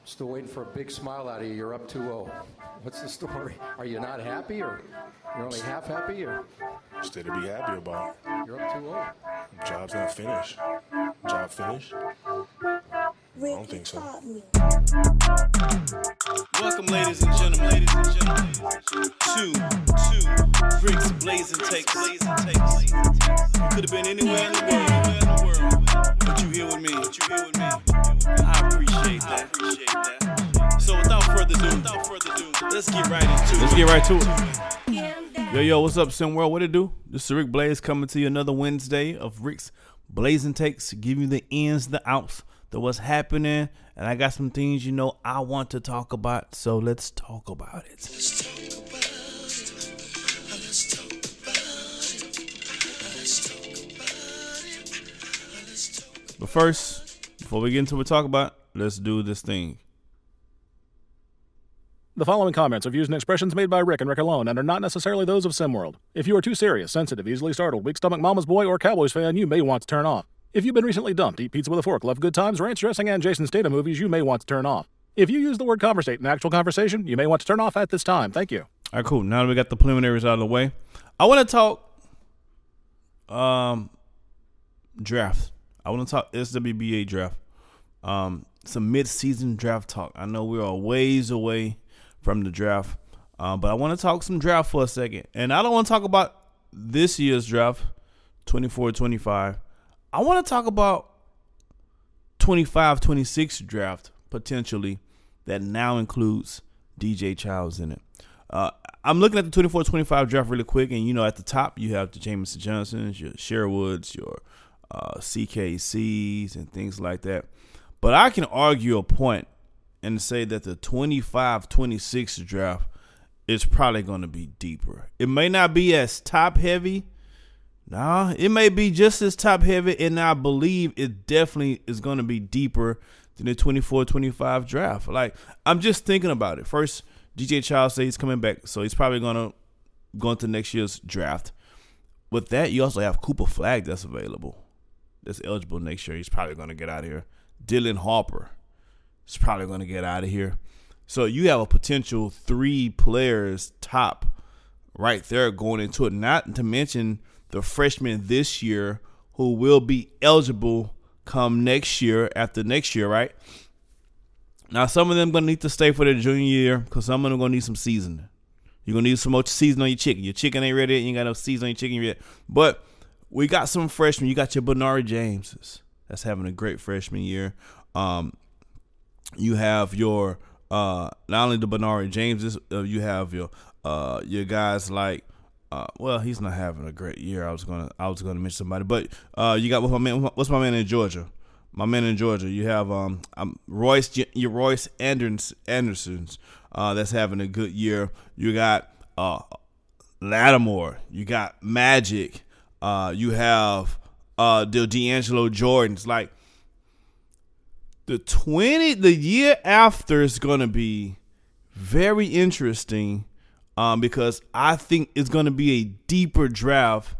Still waiting for a big smile out of you. You're up 2-0. What's the story? Are you not happy, or you're only half happy, or? Still to be happy about. You're up 2-0. Job's not finished. Job finished? I don't think so. Welcome, ladies and gentlemen, to Rick's Blazing Takes. You could have been anywhere in the world, but you here with me. I appreciate that. So without further ado, let's get right into it. Yo, what's up, SimWorld? What it do? This is Rick Blaze coming to you another Wednesday of Rick's Blazing Takes, give you the ins, the outs, the what's happening, and I got some things I want to talk about, so let's talk about it. But first, before we get into what we talk about, let's do this thing. The following comments are views and expressions made by Rick and Rick alone and are not necessarily those of SimWorld. If you are too serious, sensitive, easily startled, weak stomach mama's boy, or Cowboys fan, you may want to turn off. If you've been recently dumped, eat pizza with a fork, love good times, ranch dressing, and Jason Statham movies, you may want to turn off. If you use the word conversate in actual conversation, you may want to turn off at this time. Thank you. All right, cool. Now that we got the preliminaries out of the way, I want to talk draft. I want to talk SWBA draft. Some mid-season draft talk. I know we're a ways away from the draft, but I want to talk some draft for a second. And I don't want to talk about this year's draft, 24-25. I want to talk about 25-26 draft, potentially, that now includes DJ Childs in it. I'm looking at the 24-25 draft really quick, and, at the top, you have the Jamison Johnsons, your Sherwoods, your CKCs, and things like that. But I can argue a point and say that the 25-26 draft is probably going to be deeper. It may not be as top heavy. Nah, it may be just as top heavy, and I believe it definitely is going to be deeper than the 24-25 draft. Like, I'm just thinking about it. First, DJ Child says he's coming back, so he's probably going to go into next year's draft. With that, you also have Cooper Flagg that's available, that's eligible next year. He's probably going to get out of here. Dylan Harper is probably going to get out of here. So you have a potential 3 players top right there going into it, not to mention the freshmen this year who will be eligible come next year, after next year, right? Now, some of them going to need to stay for their junior year because some of them going to need some seasoning. You're going to need some more seasoning on your chicken. Your chicken ain't ready. You ain't got no seasoning on your chicken yet. But we got some freshmen. You got your Bernard Jameses. That's having a great freshman year. You have your not only the Bernard Jameses, you have your guys like he's not having a great year. I was gonna mention somebody, but you got what's my man in Georgia? My man in Georgia. You have Royce Anderson's that's having a good year. You got Lattimore. You got Magic. You have the D'Angelo Jordans. Like the year after is gonna be very interesting. Because I think it's going to be a deeper draft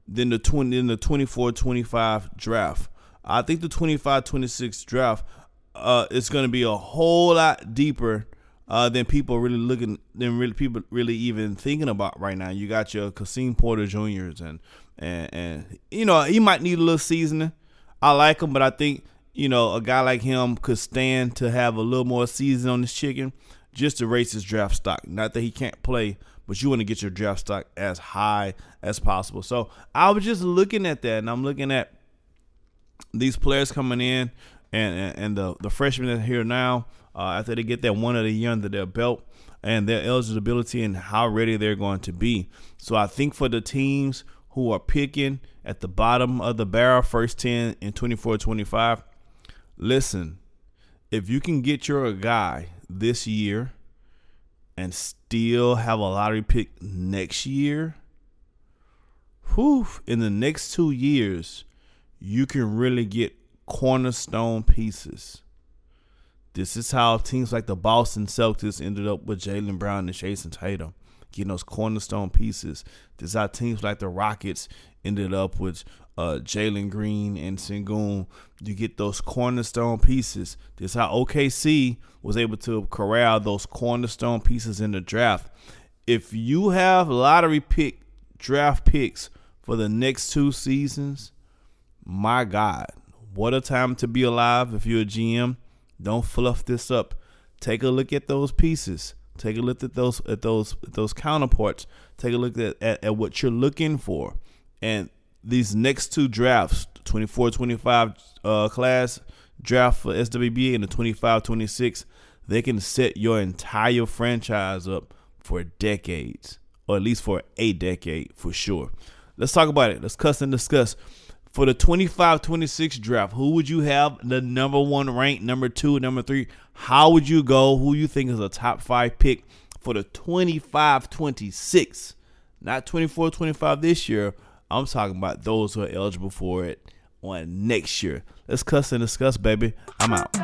than the 24-25 draft. I think the 25-26 draft is going to be a whole lot deeper than people really even thinking about right now. You got your Kasim Porter Juniors and he might need a little seasoning. I like him, but I think a guy like him could stand to have a little more seasoning on his chicken, just to raise his draft stock. Not that he can't play, but you want to get your draft stock as high as possible. So I was just looking at that, and I'm looking at these players coming in and the freshmen that are here now after they get that one of the year under their belt and their eligibility and how ready they're going to be. So I think for the teams who are picking at the bottom of the barrel, first 10 in 24-25, listen, if you can get your guy this year and still have a lottery pick next year, in the next 2 years, you can really get cornerstone pieces. This is how teams like the Boston Celtics ended up with Jaylen Brown and Jason Tatum. getting those cornerstone pieces. This is how teams like the Rockets ended up with Jalen Green and Sengun. You get those cornerstone pieces. This is how OKC was able to corral those cornerstone pieces in the draft. If you have draft picks for the next 2 seasons, my God, what a time to be alive if you're a GM. Don't fluff this up. Take a look at those pieces. Take a look at those counterparts. Take a look at what you're looking for. And these next 2 drafts, 24-25 class draft for SWBA and the 25-26, they can set your entire franchise up for decades, or at least for a decade for sure. Let's talk about it. Let's cuss and discuss. For the 25-26 draft, who would you have the number 1 ranked, number 2, number 3? How would you go? Who you think is a top 5 pick for the 25-26? Not 24-25 this year. I'm talking about those who are eligible for it on next year. Let's cuss and discuss, baby. I'm out.